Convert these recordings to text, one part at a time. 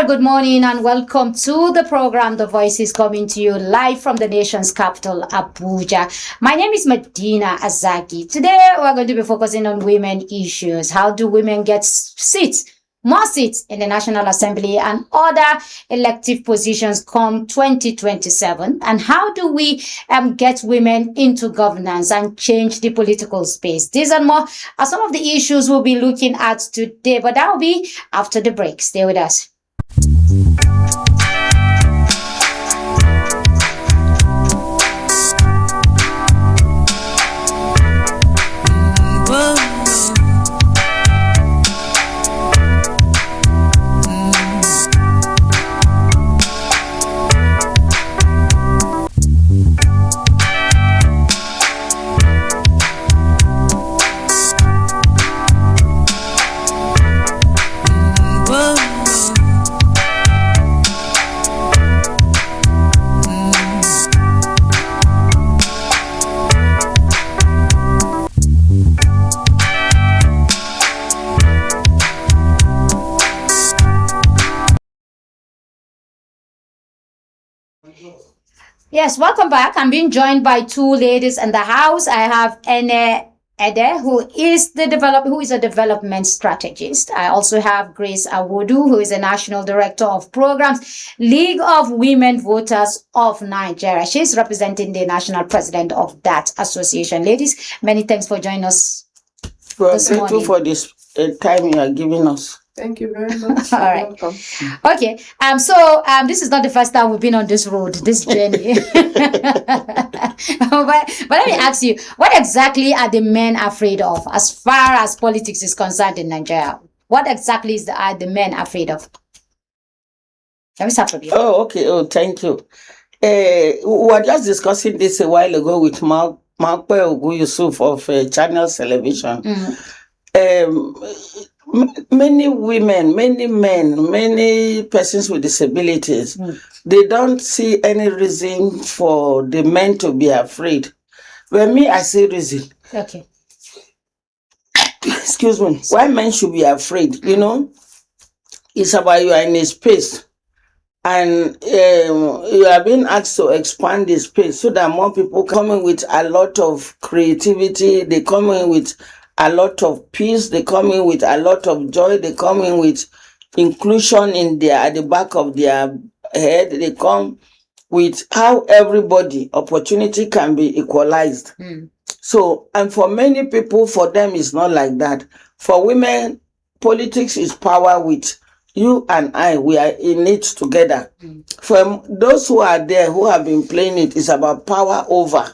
very good morning and welcome to the program. The Voice is coming to you live from the nation's capital, Abuja. My name is Medina Azaki. Today, we're going to be focusing on women issues. How do women get seats, more seats in the National Assembly and other elective positions come 2027? And how do we get women into governance and change the political space? These and more are some of the issues we'll be looking at today, but that will be after the break. Stay with us. Yes, welcome back. I'm being joined by two ladies in the house. I have Ene Ede, who is a development strategist. I also have Grace Awodu, who is a national director of programs, League of Women Voters of Nigeria. She's representing the national president of that association. Ladies, many thanks for joining us this morning. Thank you for this time you are giving us. Thank you very much. All right. Welcome. Okay. So this is not the first time we've been on this road, this journey. but let me ask you, what exactly are the men afraid of as far as politics is concerned in Nigeria? What exactly are the men afraid of? Let me start with you. Oh, okay. Oh, thank you. We were just discussing this a while ago with Mark Ogu Yusuf of Channel Television. Many women, many men, many persons with disabilities, they don't see any reason for the men to be afraid. But me, I see reason. Okay. Excuse me. Why men should be afraid? You know, it's about you are in a space and you are being asked to expand the space so that more people come in with a lot of creativity. They come in with a lot of peace, they come in with a lot of joy, they come in with inclusion at the back of their head, they come with how everybody opportunity can be equalized. So, and for many people, for them it's not like that. For women, politics is power with you and I, we are in it together. For those who are there, who have been playing it, it's about power over.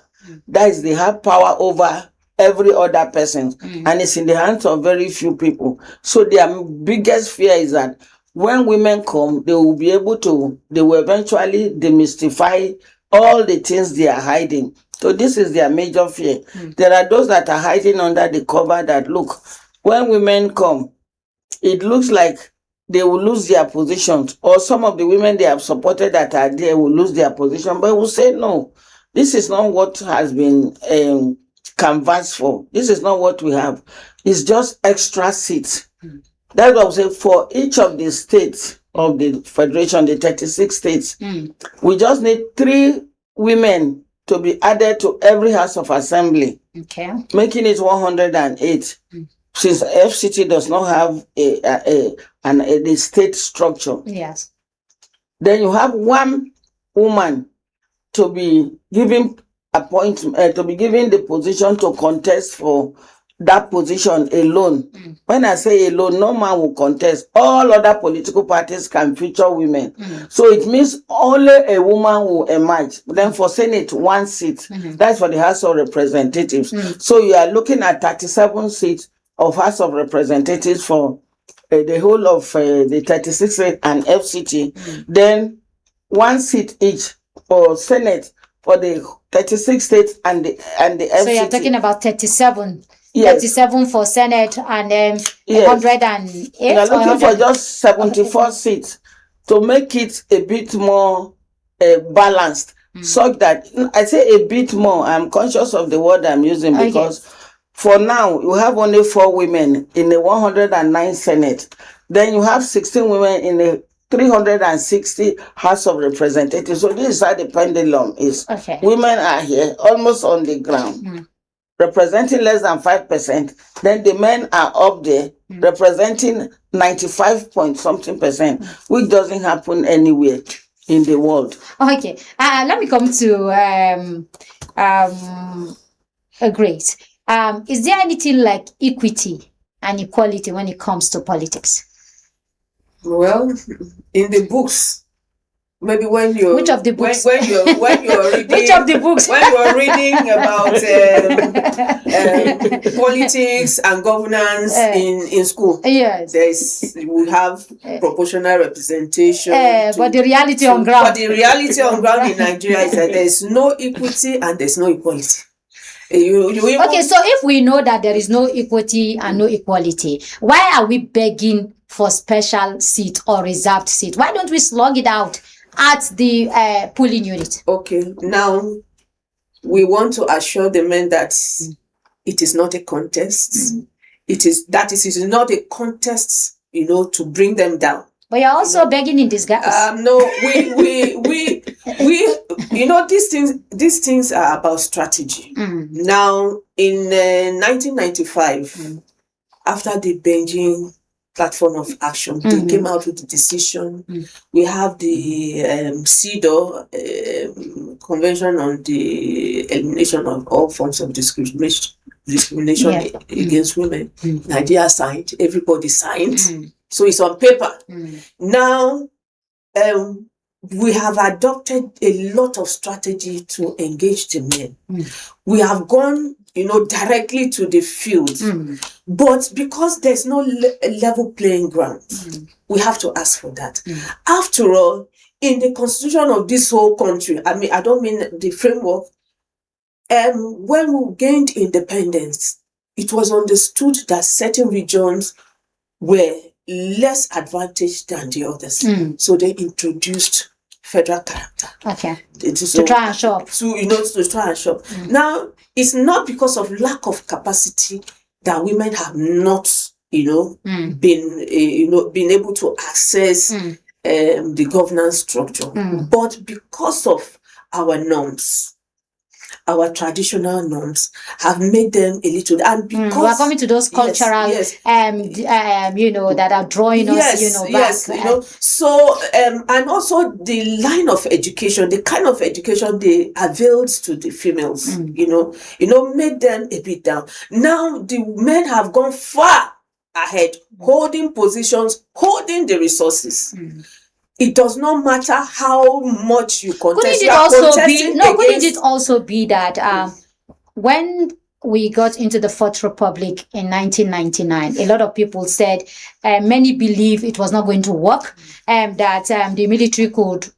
That is, they have power over every other person, and it's in the hands of very few people. So their biggest fear is that when women come, they will eventually demystify all the things they are hiding. So this is their major fear. There are those that are hiding under the cover that, look, when women come, it looks like they will lose their positions, or some of the women they have supported that are there will lose their position, but we'll say, no, this is not what has been canvassed for. This is not what we have. It's just extra seats. That's what I'm saying. For each of the states of the federation, the 36 states, we just need 3 women to be added to every house of assembly, making it 108. Since FCT does not have a state structure. Yes. Then you have 1 woman to be given appointment, to be given the position to contest for that position alone. When I say alone, no man will contest. All other political parties can feature women. So it means only a woman will emerge. Then for Senate, 1 seat. That's for the House of Representatives. So you are looking at 37 seats of House of Representatives for the whole of the 36 states and FCT. Then 1 seat each for Senate for the 36 states and the FCT. So you're talking about 37. Yes. 37 for Senate and then 108. We are looking for just 74 seats to make it a bit more balanced, such that I say a bit more. I'm conscious of the word I'm using because for now you have only 4 women in the 109 Senate. Then you have 16 women in the 360 House of Representatives. So this is how the pendulum is. Okay. Women are here, almost on the ground, representing less than 5%. Then the men are up there, representing 95 point something percent, which doesn't happen anywhere in the world. Okay. Let me come to great. Is there anything like equity and equality when it comes to politics? Well, in the books, maybe when you're Which of the books? when you're reading Which of the books? when you're reading about politics and governance in school. Yes. We have proportional representation. But the reality on ground. But the reality on ground in Nigeria is that there's no equity and there's no equality. Okay, so if we know that there is no equity and no equality, why are we begging for special seat or reserved seat? Why don't we slug it out at the polling unit? Okay, now we want to assure the men that it is not a contest. It is not a contest, to bring them down. But you're also begging in disguise. No, we these things are about strategy. Now, in 1995, after the Beijing Platform of Action, they came out with the decision. We have the CEDAW, Convention on the Elimination of All Forms of Discrimination against Women. Nigeria signed, everybody signed. So it's on paper. Now, we have adopted a lot of strategy to engage the men. We have gone, directly to the field. But because there's no level playing ground, we have to ask for that. After all, in the constitution of this whole country, I don't mean the framework, when we gained independence, it was understood that certain regions were less advantaged than the others. So they introduced federal character. Okay. To try and shop. To try and shop. Now, it's not because of lack of capacity that women have not, been able to access the governance structure, but because of our norms. Our traditional norms have made them a little, and because we're coming to those cultural, that are drawing us, back. So, and also the line of education, the kind of education they availed to the females, made them a bit down. Now the men have gone far ahead, holding positions, holding the resources. It does not matter how much you contest. Couldn't it also be that when we got into the Fourth Republic in 1999, a lot of people said, many believe it was not going to work, and that the military could,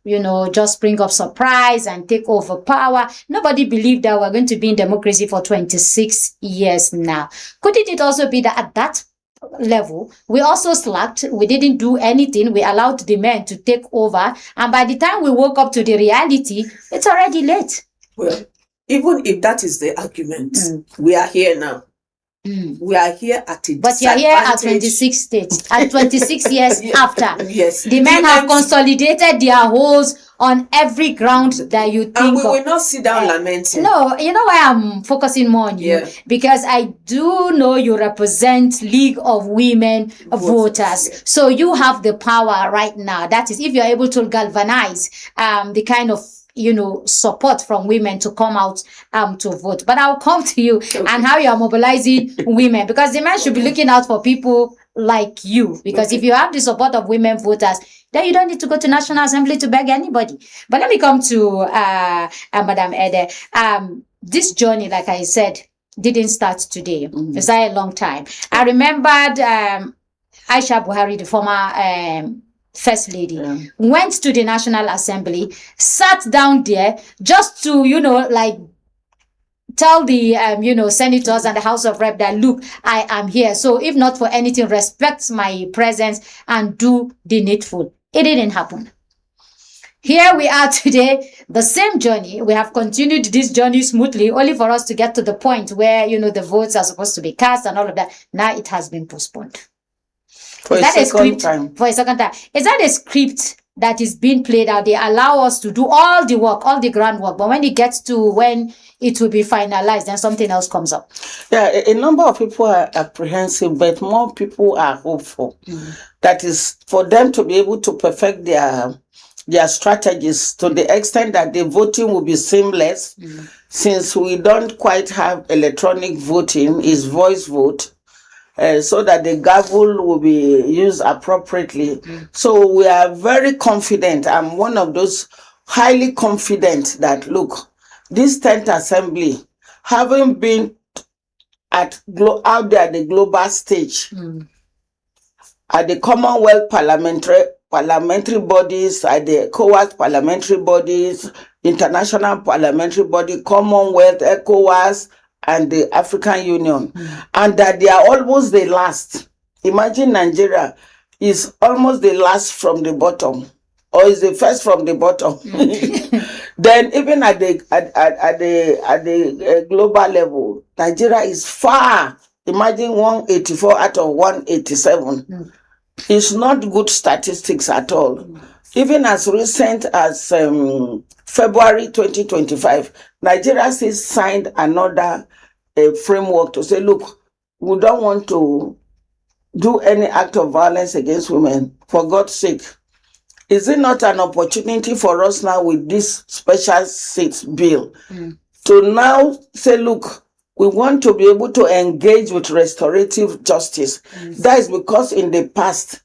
just bring up surprise and take over power. Nobody believed that we're going to be in democracy for 26 years now. Couldn't it also be that at that level we also slacked, we didn't do anything, we allowed the men to take over, and by the time we woke up to the reality, it's already late? Well, even if that is the argument, we are here now. We are here at it. But you're here at 26 states, at 26 years after. Yes. The men have consolidated their holds on every ground that you think and we will not sit down lamenting. No, you know why I'm focusing more on you? Because I do know you represent League of Women Voters. So you have the power right now. That is, if you're able to galvanize the kind of support from women to come out to vote. But I'll come to you and how you are mobilizing women, because the men should be looking out for people like you, because if you have the support of women voters, then you don't need to go to National Assembly to beg anybody. But let me come to Madam Ede. This journey, like I said, didn't start today. It's a long time. I remembered Aisha Buhari, the former First Lady, went to the National Assembly, sat down there just to, tell the, senators and the House of Rep that, look, I am here. So if not for anything, respect my presence and do the needful. It didn't happen. Here we are today, the same journey. We have continued this journey smoothly, only for us to get to the point where, the votes are supposed to be cast and all of that. Now it has been postponed. For a second time. For a second time. Is that a script that is being played out? They allow us to do all the work, all the groundwork, but when it gets to when it will be finalized, then something else comes up. Yeah, a number of people are apprehensive, but more people are hopeful. That is for them to be able to perfect their strategies to the extent that the voting will be seamless. Since we don't quite have electronic voting, is voice vote. So that the gavel will be used appropriately. So we are very confident. I'm one of those highly confident that, look, this 10th assembly, having been out there at the global stage, at the Commonwealth parliamentary bodies, at the ECOWAS parliamentary bodies, international parliamentary body, Commonwealth, ECOWAS, and the African Union, and that they are almost the last. Imagine Nigeria is almost the last from the bottom, or is the first from the bottom. Then even at the global level, Nigeria is far. Imagine 184 out of 187. It's not good statistics at all. Even as recent as February 2025, Nigeria has signed another framework to say, look, we don't want to do any act of violence against women. For God's sake, is it not an opportunity for us now with this special seats bill to now say, look, we want to be able to engage with restorative justice? That is because in the past,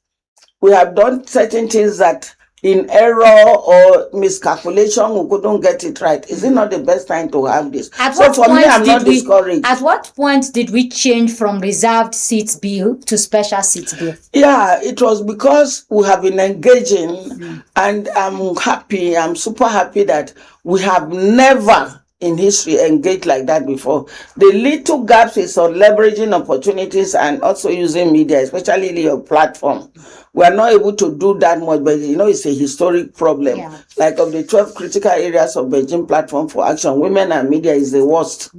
we have done certain things that in error or miscalculation, we couldn't get it right. Is it not the best time to have this? So for me, I'm not discouraged. At what point did we change from reserved seats bill to special seats bill? Yeah, it was because we have been engaging, and I'm super happy that we have never in history engaged like that before. The little gaps is on leveraging opportunities and also using media, especially your platform. We are not able to do that much, but it's a historic problem. Yeah. Like of the 12 critical areas of Beijing Platform for Action, women and media is the worst.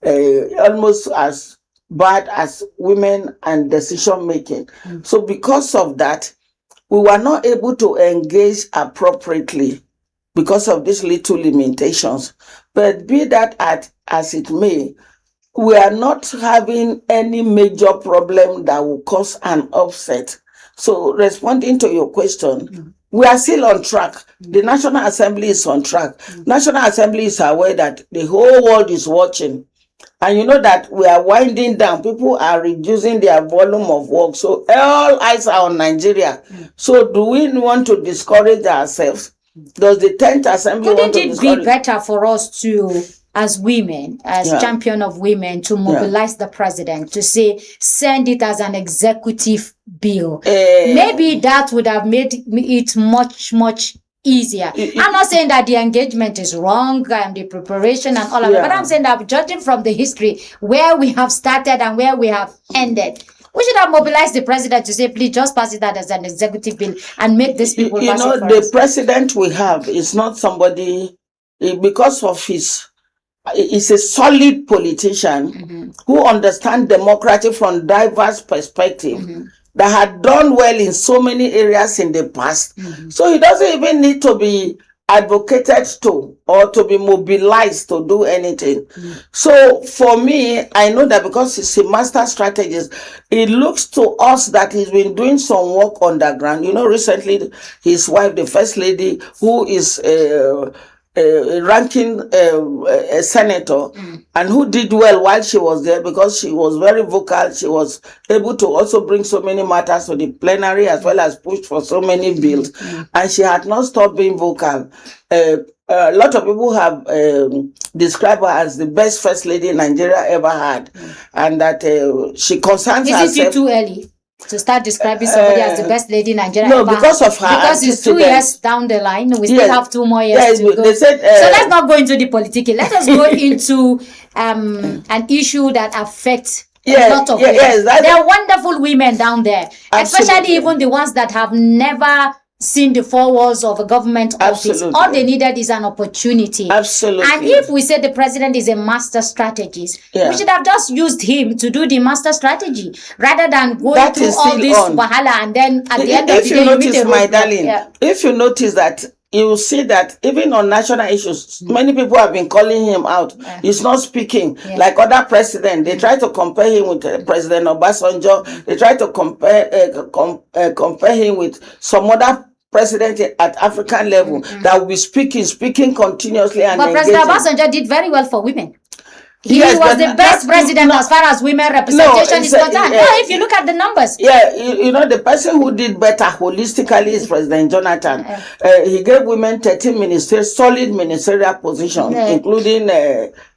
Almost as bad as women and decision making. So because of that, we were not able to engage appropriately because of these little limitations. But be that as it may, we are not having any major problem that will cause an upset. So responding to your question, we are still on track. The National Assembly is on track. National Assembly is aware that the whole world is watching. And you know that we are winding down. People are reducing their volume of work. So all eyes are on Nigeria. So do we want to discourage ourselves? Does the 10th Assembly want to discourage? Couldn't it be better for us to, as women, as champion of women, to mobilize the president to say, send it as an executive bill? Maybe that would have made it much, much easier. I'm not saying that the engagement is wrong and the preparation and all of that, but I'm saying that judging from the history, where we have started and where we have ended, we should have mobilized the president to say, please just pass it out as an executive bill and make these people pass it for the us. President we have is not somebody, because of he's a solid politician who understands democracy from diverse perspective, that had done well in so many areas in the past. So he doesn't even need to be advocated to or to be mobilized to do anything. So for me, I know that because he's a master strategist, it looks to us that he's been doing some work underground. Recently his wife, the first lady, who is ranking a senator, and who did well while she was there because she was very vocal. She was able to also bring so many matters to the plenary as well as push for so many bills, and she had not stopped being vocal. A lot of people have described her as the best first lady Nigeria ever had, and that she concerns herself. Isn't it too early to start describing somebody as the best lady Nigeria no, ever because had? of her. Because it's 2 years down the line. We still have 2 more years Yes, to go. they said, so let's not go into the politics. Let us go into an issue that affects a lot of women. There are wonderful women down there, especially even the ones that have never seen the four walls of a government office. Absolutely. All they needed is an opportunity. Absolutely. And if we say the president is a master strategist, Yeah. we should have just used him to do the master strategy rather than going That through is all still this on. wahala, and then at the end of If the you day you meet notice, a my roadblock. darling, Yeah. if you notice that, you will see that even on national issues, many people have been calling him out. He's not speaking like other presidents. They try to compare him with President Obasanjo. They try to compare him with some other president at African level that will be speaking continuously and But engaging. President Obasanjo did very well for women. He Yes, was but the best president as far as women representation is concerned. No, if you look at the numbers. Yeah, you know, the person who did better holistically is President Jonathan. He gave women 13 solid ministerial positions, including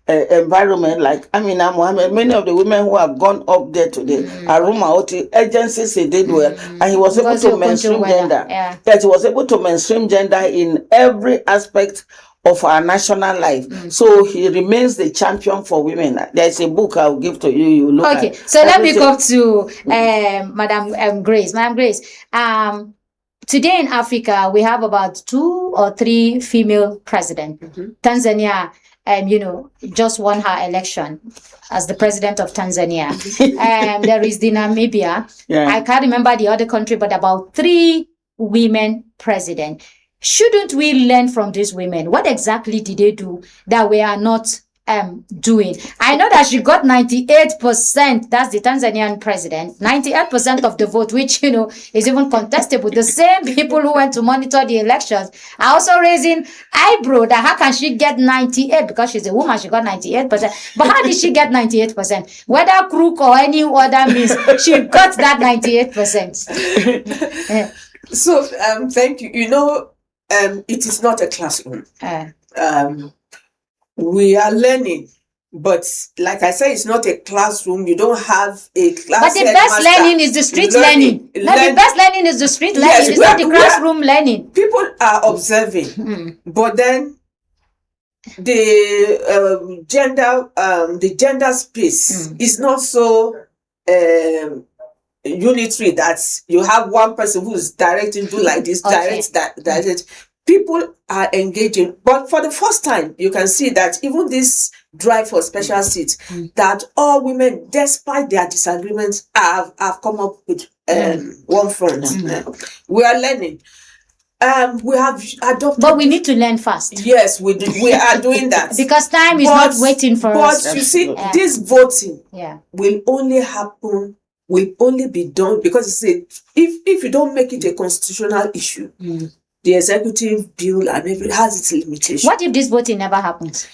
environment, like Amina Mohammed. Many of the women who have gone up there today, Aruma Oti, agencies, he did well. And he was able to mainstream gender. Yes, he was able to mainstream gender in every aspect of our national life. So he remains the champion for women. There's a book I'll give to you. You look Okay, at so let me come to Madam Grace. Madam Grace, today in Africa, we have about 2 or 3 female presidents. Tanzania, just won her election as the president of Tanzania. There is the Namibia. I can't remember the other country, but about 3 women presidents. Shouldn't we learn from these women? What exactly did they do that we are not doing? I know that she got 98%. That's the Tanzanian president. 98% of the vote, which, is even contestable. The same people who went to monitor the elections are also raising eyebrow that how can she get 98? Because she's a woman, she got 98%. But how did she get 98%? Whether crook or any other means, she got that 98%. So, thank you. It is not a classroom. We are learning, but like I said, it's not a classroom. You don't have a class. But the best learning is the street learning. No, the best learning is the street learning. It's not the classroom learning. People are observing, but then the gender space is not so unitary that you have one person who's directing, do like this, direct. People are engaging, but for the first time, you can see that even this drive for special seats, that all women, despite their disagreements, have come up with one front. We are learning. We have adopted, but we need to learn fast. Yes, we are doing that because time is not waiting for us. But you see, this voting will only happen. Will only be done because if you don't make it a constitutional issue, the executive bill and everything has its limitation. What if this voting never happens?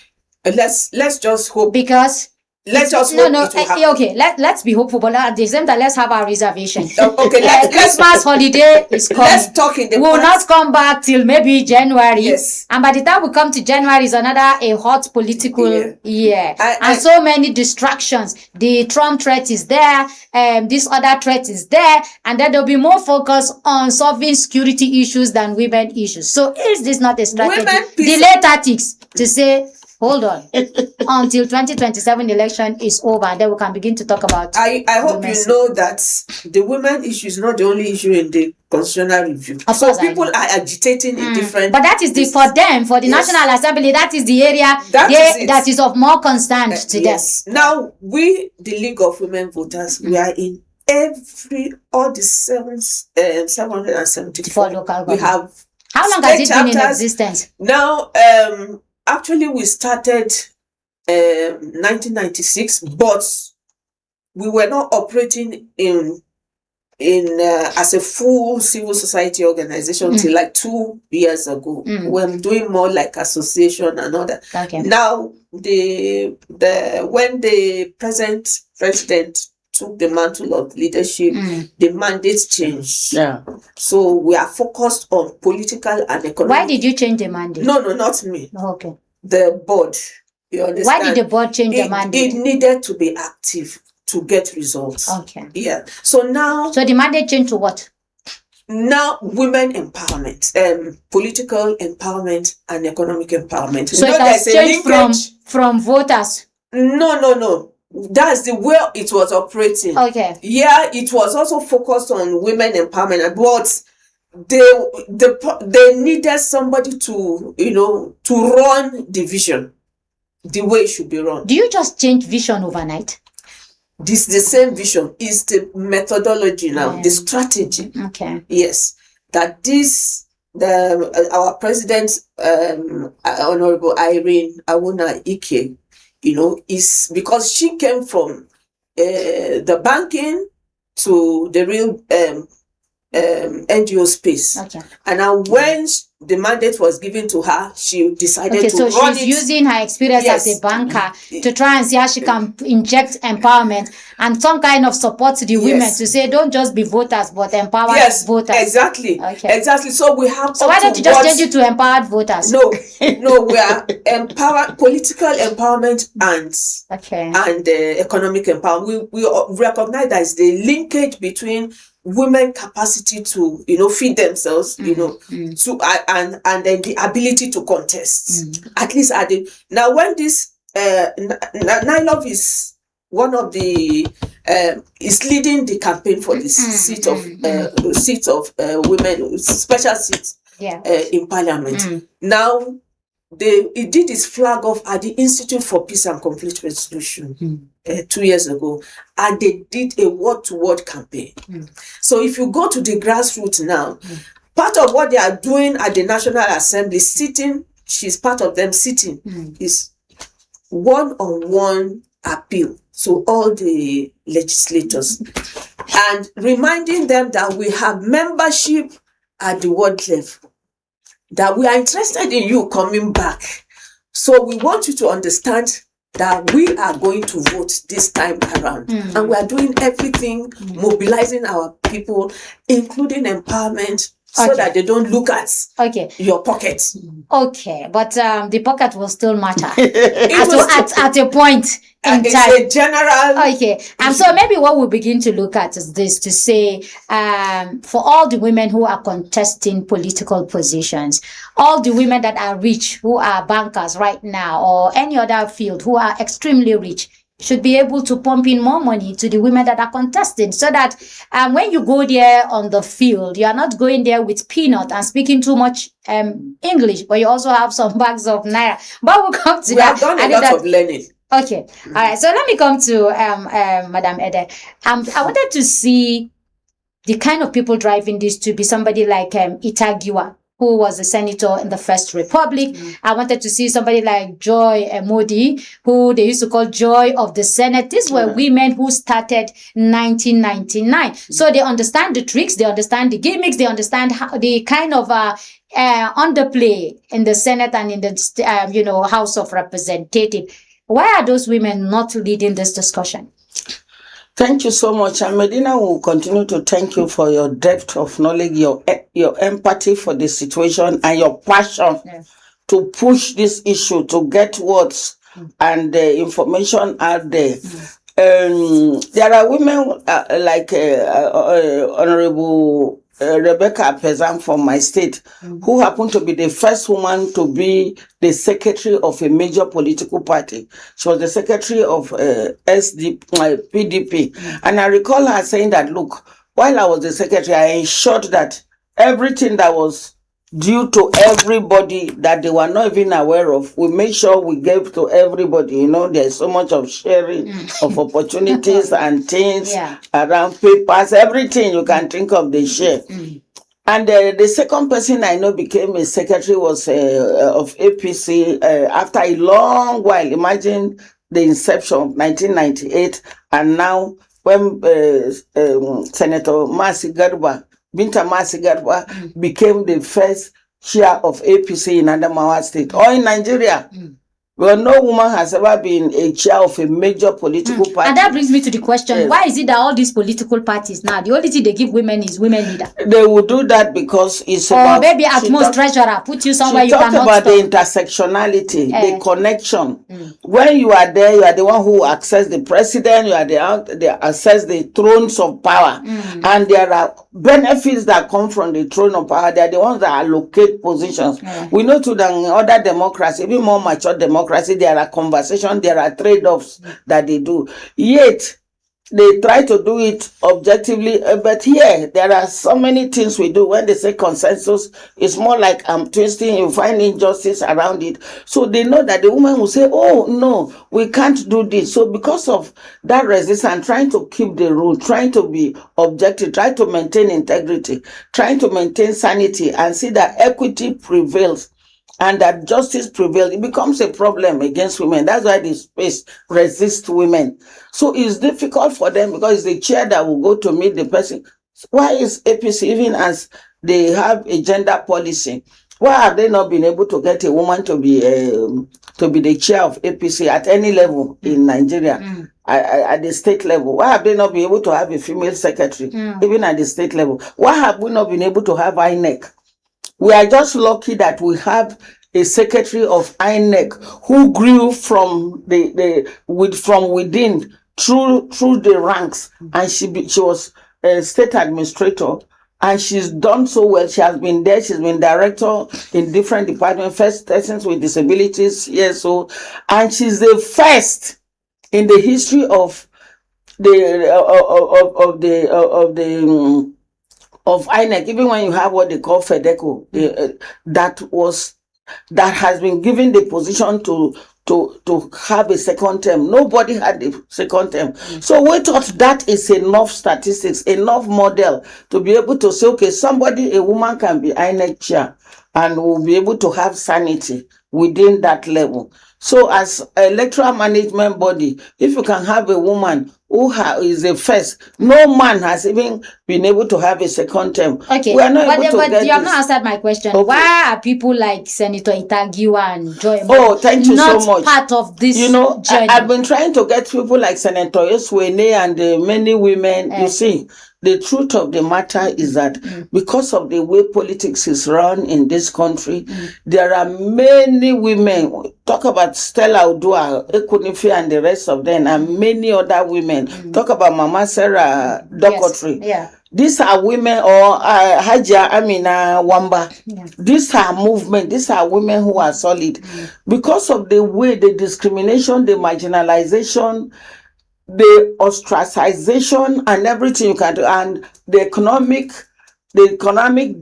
Let's just hope. Because let's just hope it will happen. Okay, let's be hopeful, but at the same time, let's have our reservation. Okay, Christmas holiday is coming. Let's talk in the We'll not come back till maybe January. Yes. And by the time we come to January, is another a hot political year. And so many distractions. The Trump threat is there, this other threat is there, and then there'll be more focus on solving security issues than women issues. So is this not a strategy? Delay tactics to say, hold on until 2027 election is over, and then we can begin to talk about. I hope you know that the women issue is not the only issue in the constitutional review. Of course, people are agitating in different. But that is for the National Assembly. That is the area that is of more concern to them. Now we, the League of Women Voters, we are in all the 774 local government. We have. How long has it been in existence? Now, actually, we started 1996, but we were not operating in as a full civil society organization until like 2 years ago. We're doing more like association and all that. Okay. Now, when the present president took the mantle of leadership, the mandates changed. Yeah. So we are focused on political and economic. Why did you change the mandate? No, not me. Okay. The board. You understand? Why did the board change the mandate? It needed to be active to get results. Okay. Yeah. So now. So the mandate changed to what? Now, women empowerment, political empowerment and economic empowerment. So it has changed from voters. No. That's the way it was operating. Okay. Yeah, it was also focused on women empowerment, but they needed somebody to, to run the vision the way it should be run. Do you just change vision overnight? This the same vision is the methodology now, the strategy. Okay. Yes, that our president, Honorable Irene Awuna Ike, is because she came from the banking to the real NGO space. Okay. And now when the mandate was given to her, she decided to so run she's it. using her experience as a banker to try and see how she can inject empowerment and some kind of support to the women to say, don't just be voters, but empower voters. Exactly. Okay. Exactly. So we have. So why don't you just change it to empowered voters? No, we are political empowerment and economic empowerment. We recognize that is the linkage between women capacity to feed themselves, to and then the ability to contest. At least now when this Nylov is one of the is leading the campaign for this seat of women, special seats in parliament. Now it did its flag off at the Institute for Peace and Conflict Resolution 2 years ago, and they did a word-to-word campaign. So if you go to the grassroots now, part of what they are doing at the National Assembly, she's part of them sitting, is one-on-one appeal to all the legislators and reminding them that we have membership at the world level, that we are interested in you coming back. So we want you to understand that we are going to vote this time around. And we are doing everything, mobilizing our people, including empowerment, so that they don't look at your pocket. Okay, but the pocket will still matter at a point in time. It's a general. Okay, and so maybe what we begin to look at is this, to say, for all the women who are contesting political positions, all the women that are rich, who are bankers right now, or any other field, who are extremely rich, should be able to pump in more money to the women that are contesting, so that when you go there on the field, you are not going there with peanut and speaking too much English, but you also have some bags of naira. But we'll come to that. We have done a lot of learning. Okay. All right. So let me come to Madam Ede. I wanted to see the kind of people driving this to be somebody like Itagiwa, who was a senator in the First Republic. I wanted to see somebody like Joy Modi, who they used to call Joy of the Senate. These were women who started 1999. So they understand the tricks, they understand the gimmicks, they understand how the kind of underplay in the Senate and in the House of Representatives. Why are those women not leading this discussion? Thank you so much. And Medina will continue to thank you for your depth of knowledge, your empathy for the situation, and your passion to push this issue, to get words and information out there. There are women like Honorable Rebecca Pezan from my state, who happened to be the first woman to be the secretary of a major political party. She was the secretary of PDP. And I recall her saying that, look, while I was the secretary, I ensured that everything that was due to everybody that they were not even aware of, we made sure we gave to everybody. There's so much of sharing of opportunities and things around papers, everything you can think of, they share. And the second person I know became a secretary was of APC after a long while. Imagine the inception of 1998, and now when Senator Binta Masi Garba became the first chair of APC in Adamawa State, or in Nigeria. Well, no woman has ever been a chair of a major political party. And that brings me to the question, why is it that all these political parties now, the only thing they give women is women leader? They will do that because it's about... Or maybe at most treasurer, put you somewhere you cannot stop. She talked about the intersectionality, the connection. When you are there, you are the one who access the president, you are the access the thrones of power. And there are benefits that come from the throne of power. They are the ones that allocate positions. We know too that in other democracies, even more mature democracy, there are conversations, there are trade-offs that they do. Yet, they try to do it objectively, but here there are so many things we do. When they say consensus, it's more like I'm twisting, you find injustice around it. So they know that the woman will say, oh no, we can't do this. So because of that resistance, trying to keep the rule, trying to be objective, trying to maintain integrity, trying to maintain sanity, and see that equity prevails and that justice prevails, it becomes a problem against women. That's why the space resists women. So it's difficult for them because it's the chair that will go to meet the person. Why is APC, even as they have a gender policy, why have they not been able to get a woman to be the chair of APC at any level in Nigeria? At the state level? Why have they not been able to have a female secretary, even at the state level? Why have we not been able to have INEC? We are just lucky that we have a secretary of INEC who grew from from within through the ranks, and she was a state administrator, and she's done so well. She has been there. She's been director in different departments, first persons with disabilities, so, and she's the first in the history of the of INEC, even when you have what they call FEDECO, that has been given the position to have a second term. Nobody had a second term. So we thought that is enough statistics, enough model to be able to say, okay, a woman can be INEC chair and will be able to have sanity within that level. So as electoral management body, if you can have a woman who is a first, no man has even been able to have a second term. Okay, we are not but, able to but get you have this. not answered my question. Okay. Why are people like Senator Itagiwa and Joy thank you not so much. part of this journey? I've been trying to get people like Senator Yeswene and many women. You see, the truth of the matter is that because of the way politics is run in this country, there are many women. Talk about Stella Udua, Ekunifi, and the rest of them, and many other women. Talk about Mama Sarah Dokotri. Yes. These are women, or Hajia Amina Wamba. These are movement. These are women who are solid. Because of the way, the discrimination, the marginalization, the ostracization, and everything you can do, and the economic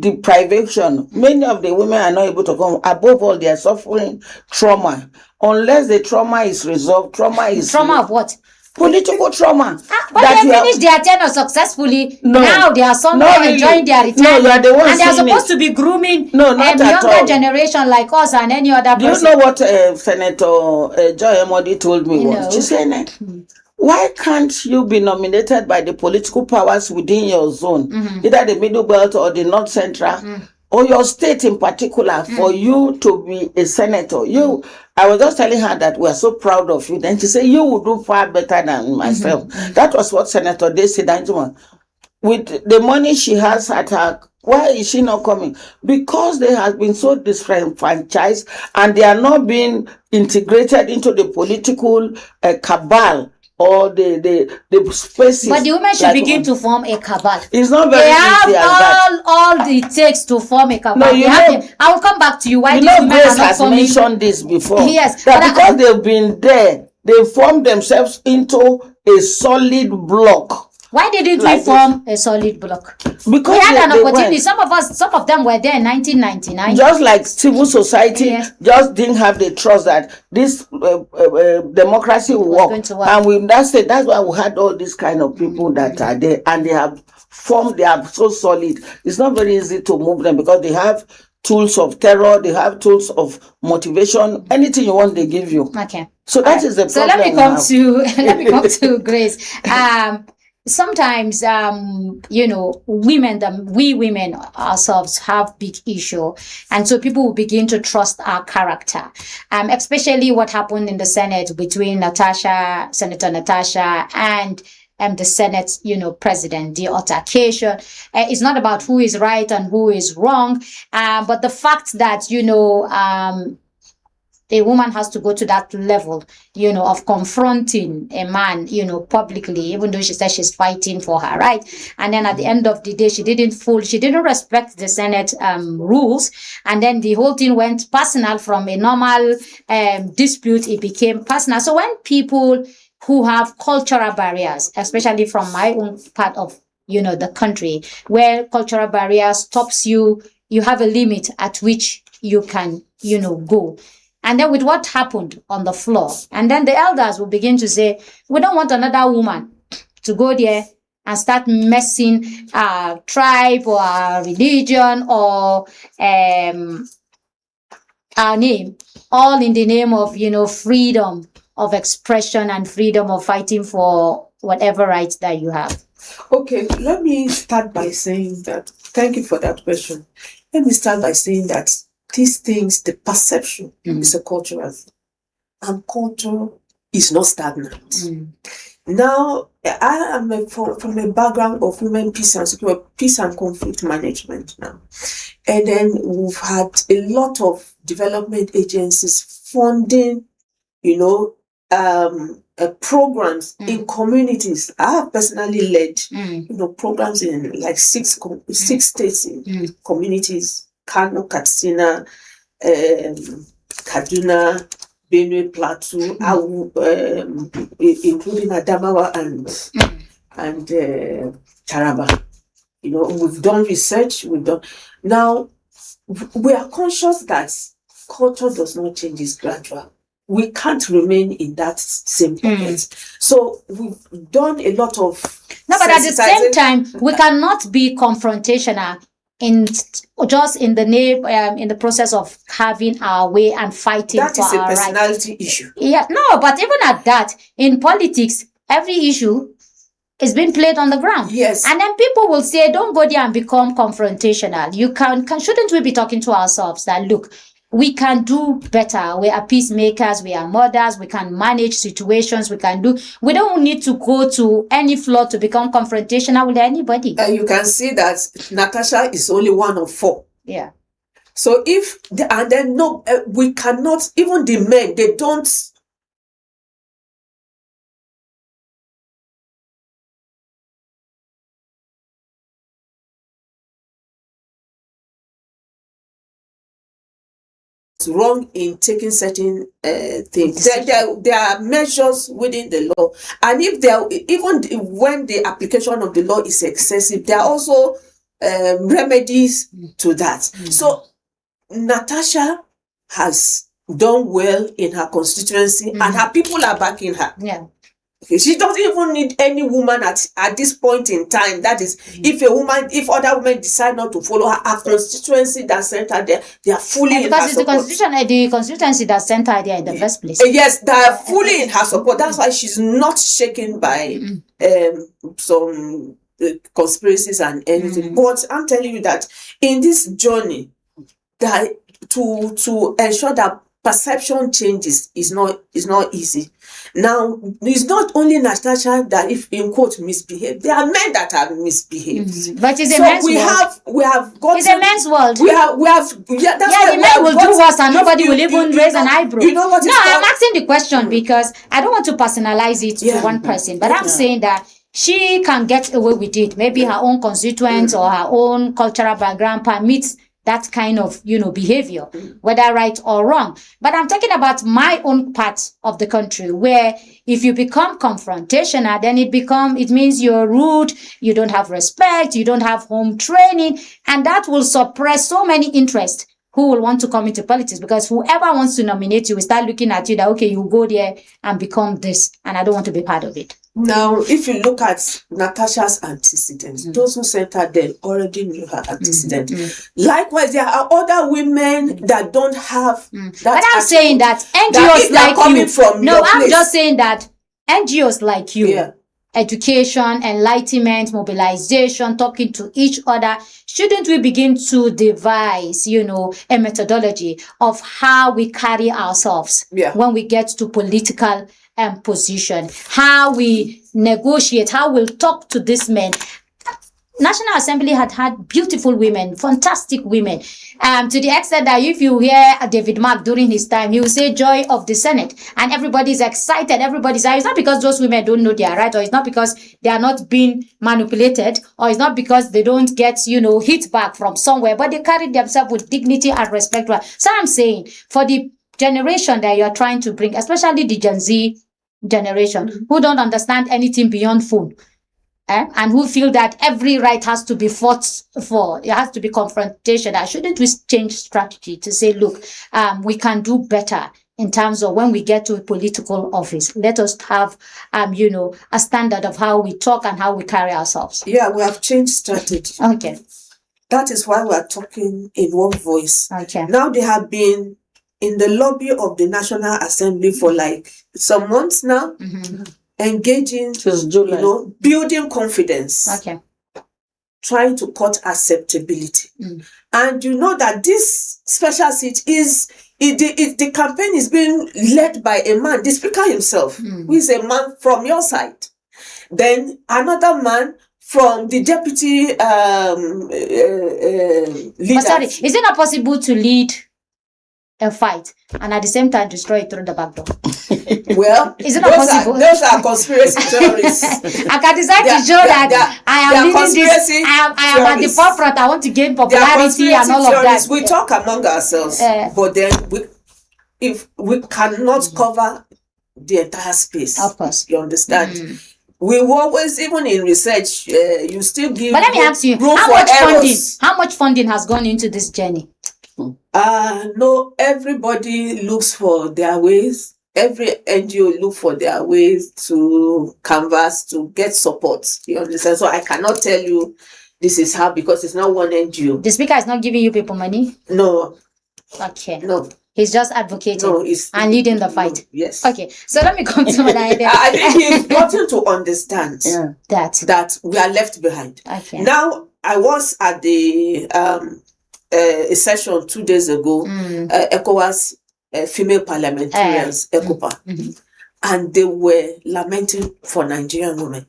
deprivation, many of the women are not able to come. Above all, they are suffering trauma. Unless the trauma is resolved, trauma of what? Political trauma. But they finished their tenure successfully. No, now they are somewhere really enjoying their retirement. No, you are the one and they are saying supposed to be grooming not at younger all. generation like us and any other Do person. you know what Senator Joy Emodi told me was? She said, why can't you be nominated by the political powers within your zone, either the Middle Belt or the North Central, or your state in particular, for you to be a senator? I was just telling her that we are so proud of you. Then she said, you will do far better than myself. That was what Senator Desi Danjuma, with the money she has at her, why is she not coming? Because they have been so disenfranchised and they are not being integrated into the political cabal or the spaces. But the women should begin to form a cabal. It's not very easy as that. All it takes to form a cabal. No, I will come back to you. Why you these know, women Grace are not has forming? mentioned this before. Yes, that because they've been there, they formed themselves into a solid block. Why didn't we form a solid block? Because we had an opportunity. Some of them were there in 1999. Just like civil society, just didn't have the trust that this democracy will work. And that's why we had all these kind of people that are there, and they are so solid. It's not very easy to move them because they have tools of terror, they have tools of motivation. Anything you want, they give you. Okay. So that is the problem. So let me come to Grace. Sometimes we women ourselves have big issue, and so people will begin to trust our character, especially what happened in the Senate between Senator Natasha and the Senate president. The altercation is not about who is right and who is wrong, but the fact that a woman has to go to that level, of confronting a man, publicly, even though she says she's fighting for her right. And then at the end of the day, she didn't respect the Senate rules. And then the whole thing went personal. From a normal dispute, it became personal. So when people who have cultural barriers, especially from my own part of, the country, where cultural barriers stops you have a limit at which you can, go. And then with what happened on the floor, and then the elders will begin to say, we don't want another woman to go there and start messing our tribe or our religion or our name, all in the name of, freedom of expression and freedom of fighting for whatever rights that you have. Okay, let me start by saying that, thank you for that question. Let me start by saying that these things, the perception is a cultural thing, and culture is not stagnant. Now, I am from a background of women peace and conflict management now. And then we've had a lot of development agencies funding, programs in communities. I have personally led, programs in like six states in communities: Kano, Katsina, Kaduna, Benue, Plateau, including Adamawa and Taraba. We've done research. Now, we are conscious that culture does not change; it's gradual. We can't remain in that same pocket. So we've done a lot of. No, but at the same time, we cannot be confrontational in the name, in the process of having our way and fighting for our rights. That is a personality issue. Yeah, no, but even at that, in politics, every issue is being played on the ground. Yes. And then people will say, don't go there and become confrontational. Shouldn't we be talking to ourselves that, look, we can do better. We are peacemakers. We are mothers. We can manage situations. We don't need to go to any floor to become confrontational with anybody. You can see that Natasha is only one of 4. Yeah. So we cannot, even the men, they don't. Wrong in taking certain things. There are measures within the law, and even when the application of the law is excessive, there are also remedies to that. So Natasha has done well in her constituency, and her people are backing her. Yeah. She doesn't even need any woman at this point in time. That is, if other women decide not to follow her constituency that sent her there, they are fully in her support. Because it's the constituency that sent her there in the first place. Yes, they are fully in her support. That's why she's not shaken by some conspiracies and anything. But I'm telling you that in this journey, that to ensure that perception changes is not easy. Now, it's not only Natasha that, if in quote, misbehave. There are men that have misbehaved. But it's a men's world. We have got. It's a men's world. We have. Yeah, that's why the men will do worse, and nobody will even raise an eyebrow. You know what? No, I'm asking the question because I don't want to personalize it to one person, but I'm saying that she can get away with it. Maybe her own constituents or her own cultural background permits that kind of, behavior, whether right or wrong. But I'm talking about my own part of the country where if you become confrontational, then it means you're rude, you don't have respect, you don't have home training, and that will suppress so many interests who will want to come into politics, because whoever wants to nominate you will start looking at you that, okay, you go there and become this, and I don't want to be part of it. Now, if you look at Natasha's antecedents, those who sent her there already knew her antecedents. Likewise, there are other women that don't have that. But I'm saying that NGOs like you. I'm just saying that NGOs like you, education, enlightenment, mobilization, talking to each other, shouldn't we begin to devise, a methodology of how we carry ourselves when we get to political position, how we negotiate, how we'll talk to these men. National Assembly had beautiful women, fantastic women, to the extent that if you hear David Mark during his time, he will say joy of the Senate, and everybody's excited, it's not because those women don't know their right, or it's not because they are not being manipulated, or it's not because they don't get, hit back from somewhere, but they carry themselves with dignity and respect. So I'm saying, for the generation that you're trying to bring, especially the Gen Z generation who don't understand anything beyond phone. And who feel that every right has to be fought for. It has to be confrontation. Shouldn't we change strategy to say, look, we can do better in terms of when we get to a political office? Let us have, a standard of how we talk and how we carry ourselves. Yeah, we have changed strategy. Okay. That is why we are talking in one voice. Okay. Now they have been in the lobby of the National Assembly for like some months now. Engaging, building confidence, trying to cut acceptability. And you know that this special seat the campaign is being led by a man, the speaker himself, who is a man from your side. Then another man from the deputy leader. But sorry, is it not possible to lead a fight and at the same time destroy it through the back door? Well, is it not possible? Those are conspiracy theories. I can decide to show that I am leading this. I am at the forefront. I want to gain popularity and all of that. We talk among ourselves, but then if we cannot cover the entire space, of course, you understand. We always, even in research, you still give. But let me ask you, how much funding has gone into this journey? No, everybody looks for their ways. Every NGO look for their ways to canvas, to get support. You understand? So I cannot tell you this is how, because it's not one NGO. The speaker is not giving you people money? No. Okay. No. He's just advocating and leading the fight. No, yes. Okay. So let me come to my idea. I think he's gotten to understand that we are left behind. Okay. Now, I was at the a session 2 days ago, ECOWAS female parliamentarians, ECOPA, and they were lamenting for Nigerian women.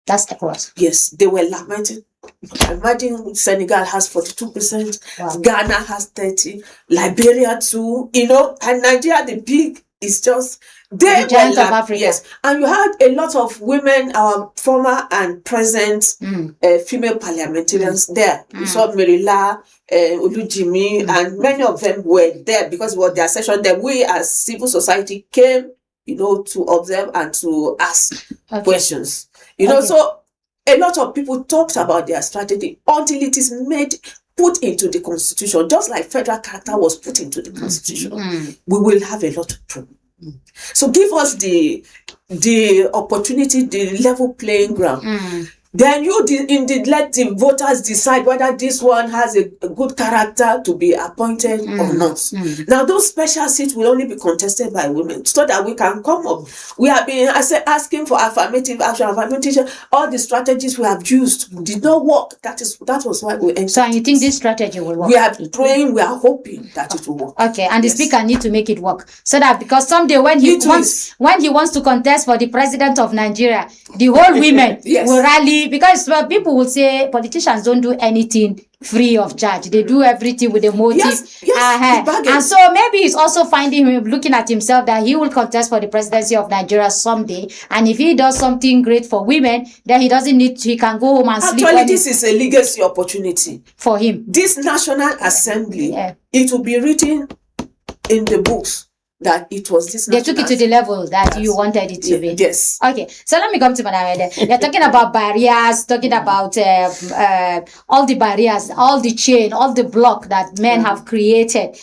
That's ECOWAS. Yes, they were lamenting. Imagine Senegal has 42%, wow. Ghana has 30%, Liberia too, and Nigeria, the big, is just the giant of Africa. Yes, and you had a lot of women, our former and present female parliamentarians there. You saw Merila, Olujimi, and many of them were there because it was their session. Then we as civil society came, to observe and to ask questions. So a lot of people talked about their strategy until it is put into the constitution, just like federal character was put into the constitution. We will have a lot of problems. So give us the opportunity, the level playing ground. Then you indeed let the voters decide whether this one has a good character to be appointed or not. Now those special seats will only be contested by women so that we can come up. We have been asking for affirmative action, all the strategies we have used did not work. That was why we entered. So you think this strategy will work? We are praying, we are hoping that it will work. Okay, and the speaker need to make it work. So that because someday when he wants to contest for the president of Nigeria, the whole women will rally. Because people will say politicians don't do anything free of charge. They do everything with a motive. And so maybe he's also looking at himself that he will contest for the presidency of Nigeria someday. And if he does something great for women, then he can go home and sleep. Actually, this is a legacy opportunity for him. This National Assembly, it will be written in the books that it was this. They took it to the level that you wanted it to be. Yes. Okay. So let me come to Madam Ede. You're talking about barriers, talking about all the barriers, all the chain, all the block that men have created.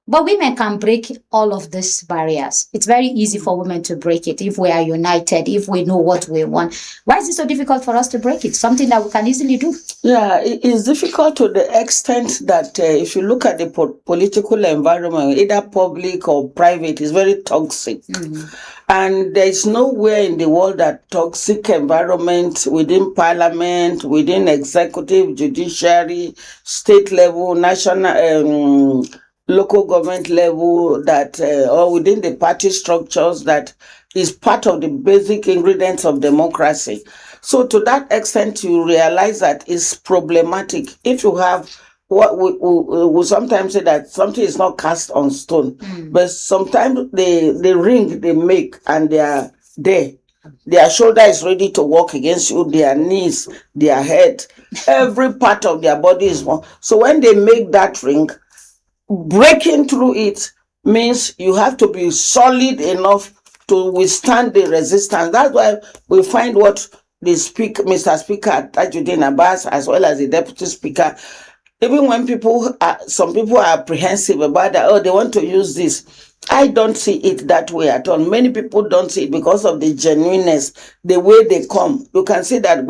But women can break all of these barriers. It's very easy for women to break it if we are united, if we know what we want. Why is it so difficult for us to break it? Something that we can easily do. Yeah, it is difficult to the extent that if you look at the political environment, either public or private, it's very toxic. And there is nowhere in the world that toxic environment within parliament, within executive, judiciary, state level, national, local government level, that or within the party structures, that is part of the basic ingredients of democracy. So to that extent, you realize that it's problematic. If you have what we sometimes say that something is not cast on stone, but sometimes the ring they make and they are there. Their shoulder is ready to walk against you, their knees, their head, every part of their body is one. So when they make that ring, breaking through it means you have to be solid enough to withstand the resistance. That's why we find what Mr. Speaker Tajuddin Abbas, as well as the Deputy Speaker, even when some people are apprehensive about that, oh, they want to use this. I don't see it that way at all. Many people don't see it because of the genuineness, the way they come. You can see that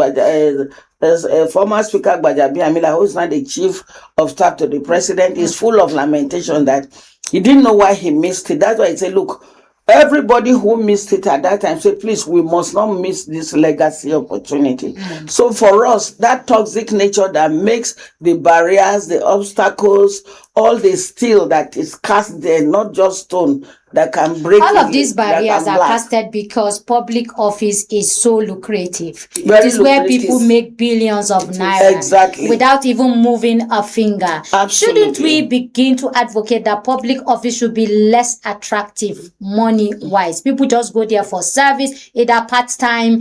former Speaker Gbajabi Amila, who is now the Chief of Staff to the President, is full of lamentation that he didn't know why he missed it. That's why he said, look, everybody who missed it at that time say, please, we must not miss this legacy opportunity. So for us, that toxic nature that makes the barriers, the obstacles, all the steel that is cast there, not just stone, that can break. All of these barriers are casted because public office is so lucrative. Very it is lucrative. Where people make billions of naira. Exactly. Without even moving a finger. Absolutely. Shouldn't we begin to advocate that public office should be less attractive money-wise? People just go there for service, either part-time,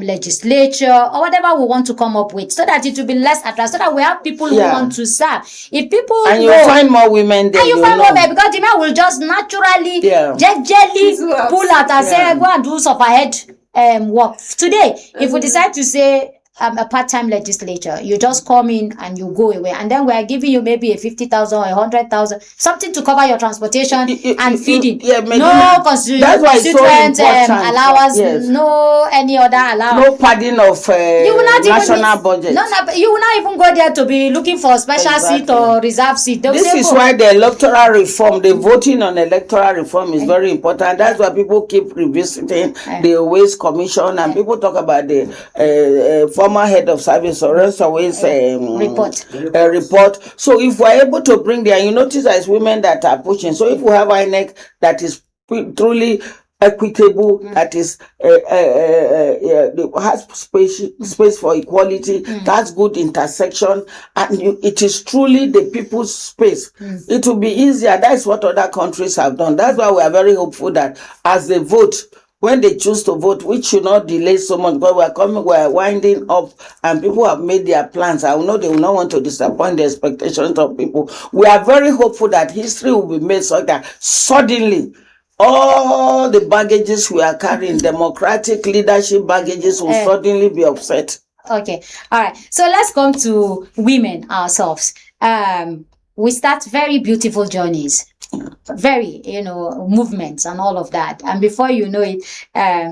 legislature, or whatever we want to come up with, so that it will be less attractive, so that we have people who want to serve. If people and you find more women there, and you find more men, because the man will just naturally jelly pull out and say, go and do some head work. Today, if we decide to say a part-time legislature, you just come in and you go away, and then we are giving you maybe a 50,000 or 100,000, something to cover your transportation and feeding. No constituent allowance, no any other allowance, no padding of national budget. You will not even go there to be looking for special seat or reserve seat. This is why the electoral reform, the voting on electoral reform is very important. That's why people keep revisiting the Ways Commission, and people talk about the former head of service or else always report. So if we're able to bring there, you notice that it's women that are pushing. So if we have INEC that is truly equitable, that is has space for equality, that's good intersection, and it is truly the people's space, it will be easier. That's what other countries have done. That's why we are very hopeful that as they vote, when they choose to vote, which should not delay so much, but we're winding up, and people have made their plans. I know they will not want to disappoint the expectations of people. We are very hopeful that history will be made so that suddenly all the baggages we are carrying, democratic leadership baggages, will suddenly be upset. Okay, all right. So let's come to women ourselves. We start very beautiful journeys. Very, movements and all of that, and before you know it,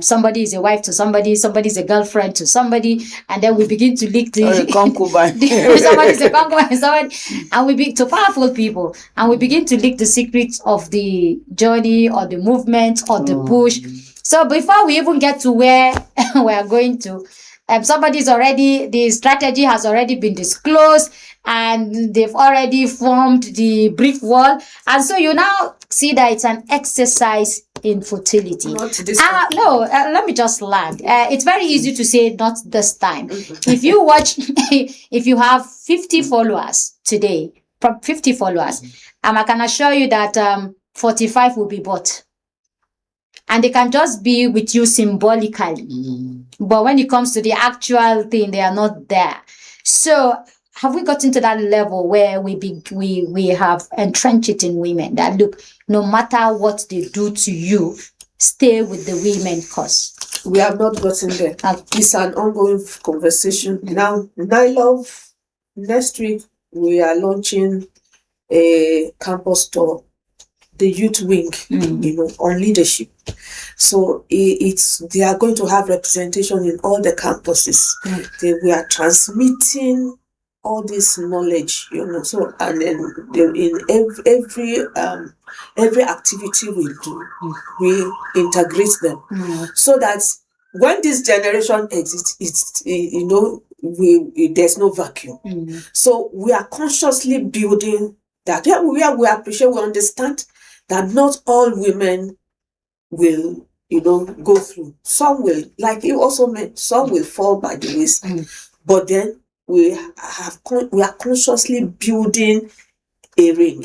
somebody is a wife to somebody is a girlfriend to somebody, and then we begin to leak the concubine. Somebody is a concubine, and we be to powerful people, and we begin to leak the secrets of the journey or the movement or the push. So before we even get to where we are going to, the strategy has already been disclosed, and they've already formed the brick wall, and so you now see that it's an exercise in futility. Let me just land. It's very easy to say not this time. If you watch, if you have 50 followers today, 50 followers, I can assure you that 45 will be bought. And they can just be with you symbolically. But when it comes to the actual thing, they are not there. So have we gotten to that level where we have entrenched it in women that, look, no matter what they do to you, stay with the women cause? We have not gotten there. It's an ongoing conversation. Now, Nylove, next week, we are launching a campus tour, the youth wing, on leadership. So they are going to have representation in all the campuses. We are transmitting all this knowledge, So, and then in every activity we do, we integrate them, so that when this generation exists, there's no vacuum. So we are consciously building that. We appreciate, we understand that not all women will, go through. Some will, like you also meant, some will fall by the wayside. But then we are consciously building a ring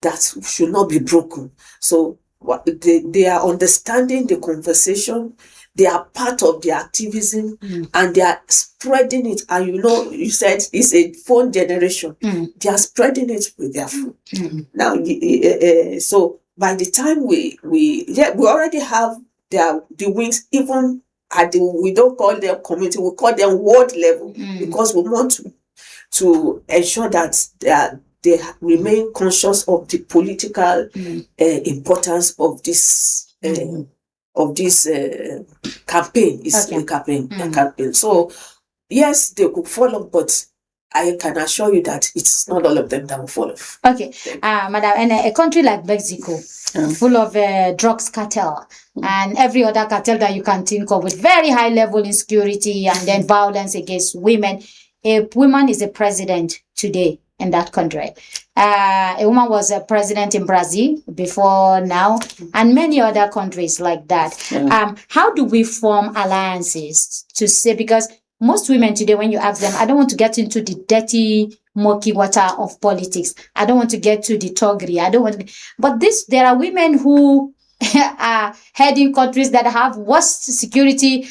that should not be broken. So they are understanding the conversation. They are part of the activism, and they are spreading it. And you said it's a phone generation. They are spreading it with their phone. Now, so by the time we already have the wings, even we don't call them community, we call them world level, because we want to ensure that they remain conscious of the political importance of this campaign. It's a campaign. So yes, they could follow, but I can assure you that it's not all of them that will follow. Okay, madam, and a country like Mexico, full of drugs cartel and every other cartel that you can think of, with very high level insecurity and then violence against women. A woman is a president today in that country. A woman was a president in Brazil before now, and many other countries like that. How do we form alliances to say, because most women today, when you ask them, I don't want to get into the dirty, murky water of politics. I don't want to get to the toggery. I don't want to, but there are women who are heading countries that have worse security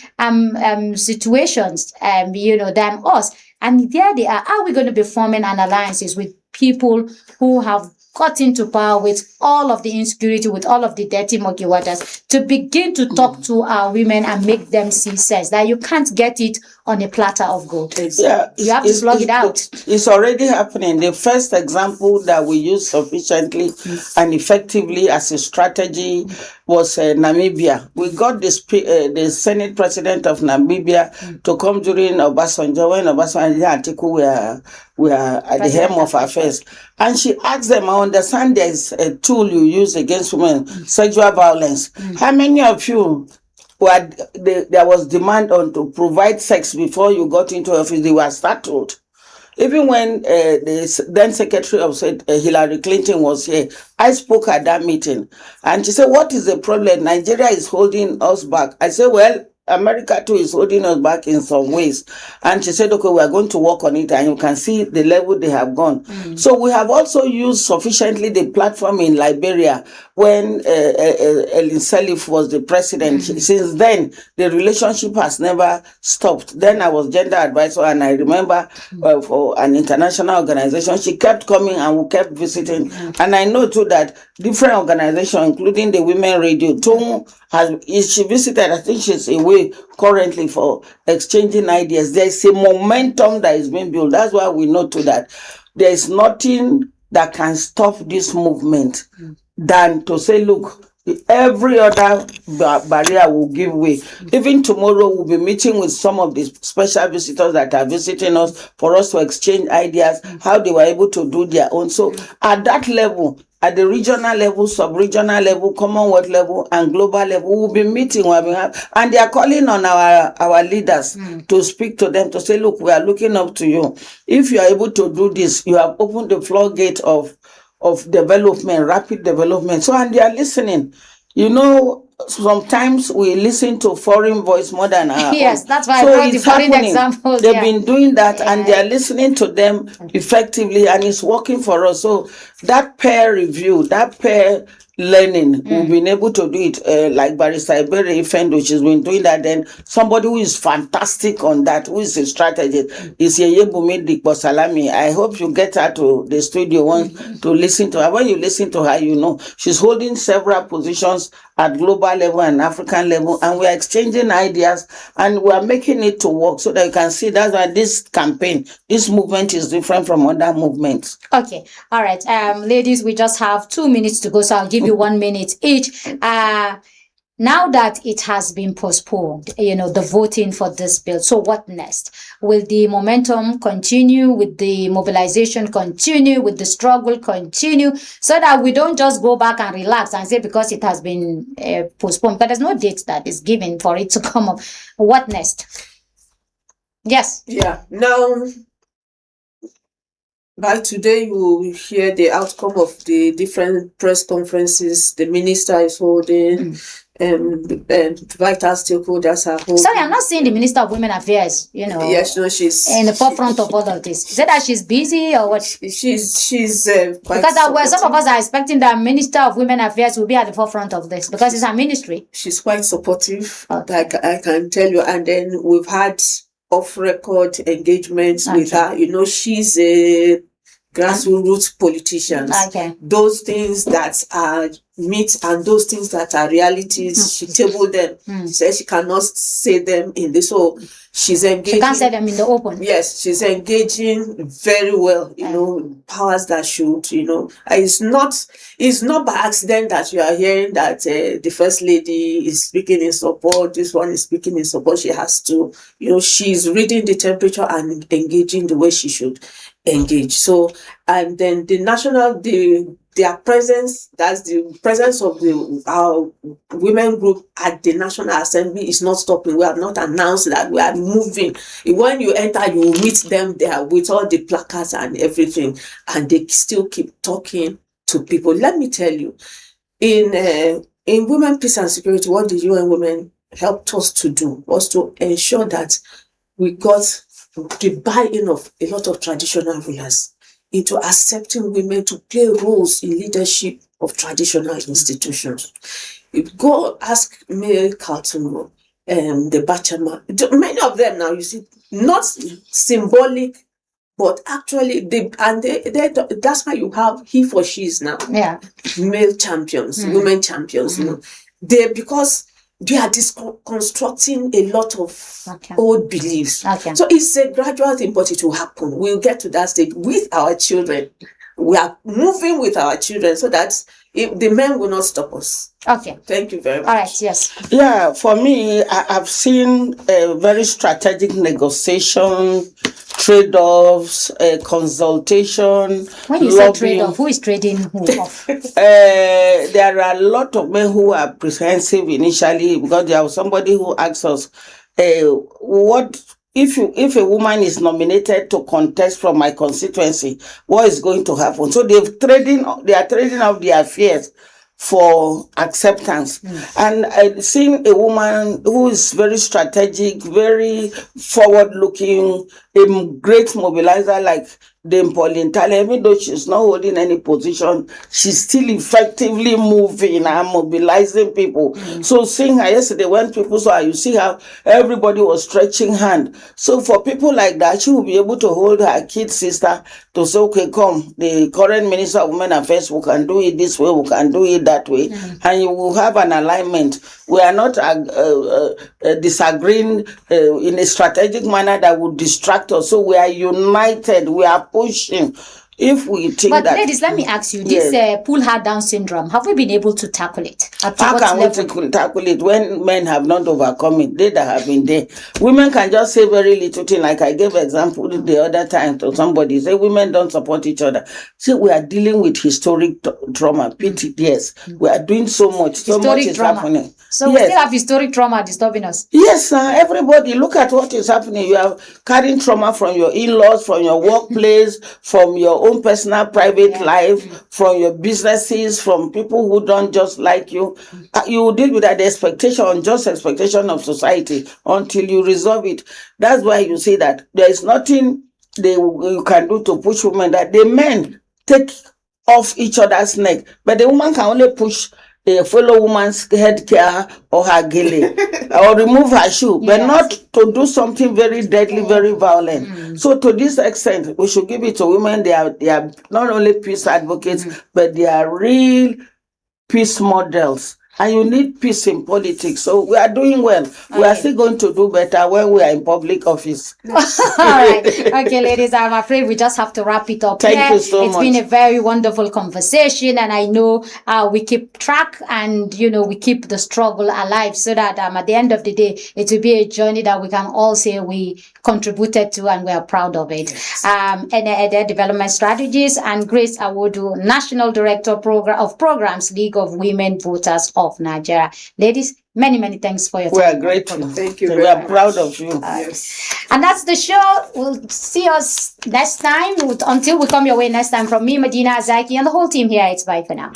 situations, than us. And there they are we going to be forming an alliances with people who have got into power with all of the insecurity, with all of the dirty, murky waters, to begin to talk to our women and make them see sense that you can't get it on a platter of gold. Yeah, you have to slug it out. It's already happening. The first example that we used sufficiently and effectively as a strategy was Namibia. We got the Senate President of Namibia to come during Obasanjo, when Obasanjo and Atiku were at the helm of affairs. And she asked them, I understand there's a tool you use against women, sexual violence. How many of you there was demand on to provide sex before you got into office? They were startled. Even when the then Secretary of State Hillary Clinton was here, I spoke at that meeting, and she said, what is the problem? Nigeria is holding us back. I said, well, America too is holding us back in some ways. And she said, okay, we are going to work on it, and you can see the level they have gone. So we have also used sufficiently the platform in Liberia when Ellen Sirleaf was the president. Since then, the relationship has never stopped. Then I was gender advisor, and I remember for an international organization, she kept coming and we kept visiting. And I know too that different organizations, including the Women Radio, she visited, I think she's away currently for exchanging ideas. There's a momentum that is being built. That's why we know too that there is nothing that can stop this movement than to say, look, every other barrier will give way. Even tomorrow we'll be meeting with some of the special visitors that are visiting us for us to exchange ideas, how they were able to do their own. So at that level, at the regional level, sub-regional level, Commonwealth level, and global level, we'll be meeting, and they are calling on our leaders to speak to them, to say, look, we are looking up to you. If you are able to do this, you have opened the floodgate of development, rapid development. So, and they are listening. You know, sometimes we listen to foreign voice more than our yes, own. that's why so I brought the foreign examples. They've been doing that, and they are listening to them effectively, and it's working for us. So that peer review, that peer learning, we've been able to do it, like Barrister Iberi Ifend, which has been doing that. Then somebody who is fantastic on that, who is a strategist, is Yeyebumi Dikbosalami. I hope you get her to the studio once to listen to her. When you listen to her, you know she's holding several positions at global level and African level, and we are exchanging ideas, and we are making it to work, so that you can see that's why this campaign, this movement is different from other movements. Okay, all right, ladies, we just have 2 minutes to go, so I'll give you 1 minute each. Now that it has been postponed, the voting for this bill, so what next? Will the momentum continue? Will the mobilization continue? Will the struggle continue? So that we don't just go back and relax and say because it has been postponed, but there's no date that is given for it to come up. What next? Yes. Yeah. Now, by today, you will hear the outcome of the different press conferences the minister is holding, and vital stakeholders are holding. Sorry, I'm not seeing the Minister of Women Affairs, Yes, no, she's in the forefront of all of this. Is it that she's busy or what? She's quite because some of us are expecting that Minister of Women Affairs will be at the forefront of this because it's her ministry. She's quite supportive, like I can tell you. And then we've had off-record engagements with her. She's a grassroots politicians. Okay. Those things that are myth and those things that are realities, she tabled them. She said she cannot say them in this. So she's engaging. She can't say them in the open. Yes, she's engaging very well, powers that should, it's not by accident that you are hearing that the first lady is speaking in support, this one is speaking in support. She has to, she's reading the temperature and engaging the way she should engage. So, and then their presence, that's the presence of our women group at the National Assembly, is not stopping. We have not announced that we are moving. When you enter, you will meet them there with all the placards and everything, and they still keep talking to people. Let me tell you, in Women, Peace and Security, what the UN Women helped us to do was to ensure that we got the buy-in of a lot of traditional rulers into accepting women to play roles in leadership of traditional institutions. If go ask Mary Carlton, the Bachama, many of them now, you see, not symbolic, but actually, that's why you have he for she's now. Yeah. Male champions, women champions, because they are constructing a lot of old beliefs. Okay. So it's a gradual thing, but it will happen. We'll get to that stage with our children. We are moving with our children so that the men will not stop us. Okay. Thank you very much. All right, yes. Yeah, for me, I've seen a very strategic negotiation, trade-offs, consultation. When you say trade-off, who is trading who off? There are a lot of men who are apprehensive initially because there was somebody who asked us, what if a woman is nominated to contest from my constituency, what is going to happen? So they are trading off their fears for acceptance. And seeing a woman who is very strategic, very forward-looking, a great mobilizer like Dame Pauline Tale, even though she's not holding any position, she's still effectively moving and mobilizing people. So seeing her yesterday, when people saw her, you see how everybody was stretching hand. So for people like that, she will be able to hold her kid sister to say, okay, come, the current Minister of Women Affairs, we can do it this way, we can do it that way, and you will have an alignment. We are not disagreeing in a strategic manner that would distract us. So we are united, we are pushing. If we think but that, ladies, let me ask you, this pull her down syndrome, have we been able to tackle it? How can we tackle it when men have not overcome it? They that have been there. Women can just say very little thing, like I gave example the other time to somebody, say women don't support each other. See, we are dealing with historic trauma, PTSD. We are doing so much, so much is happening. So we still have historic trauma disturbing us. Yes, sir. Everybody, look at what is happening. You are carrying trauma from your in-laws, from your workplace, from your own personal private life, from your businesses, from people who don't just like you. You deal with that expectation, unjust expectation of society until you resolve it. That's why you see that there is nothing you can do to push women, that the men take off each other's neck, but the woman can only push a fellow woman's head care or her gele or remove her shoe, but not to do something very deadly, very violent. So to this extent, we should give it to women. They are not only peace advocates, but they are real peace models. And you need peace in politics. So we are doing well. We are still going to do better when we are in public office. All right. Okay, ladies, I'm afraid we just have to wrap it up. Thank you so much. It's been a very wonderful conversation, and I know we keep track and, we keep the struggle alive so that at the end of the day, it will be a journey that we can all say we contributed to and we are proud of it. And their development strategies, and Grace Awodu, National Director of Programs, League of Women Voters of Nigeria. Ladies, many thanks for your time. We are grateful. Thank you. We are proud of you. Yes. And that's the show. We'll see us next time. Until we come your way next time, from me, Medina Azaki, and the whole team here, it's bye for now.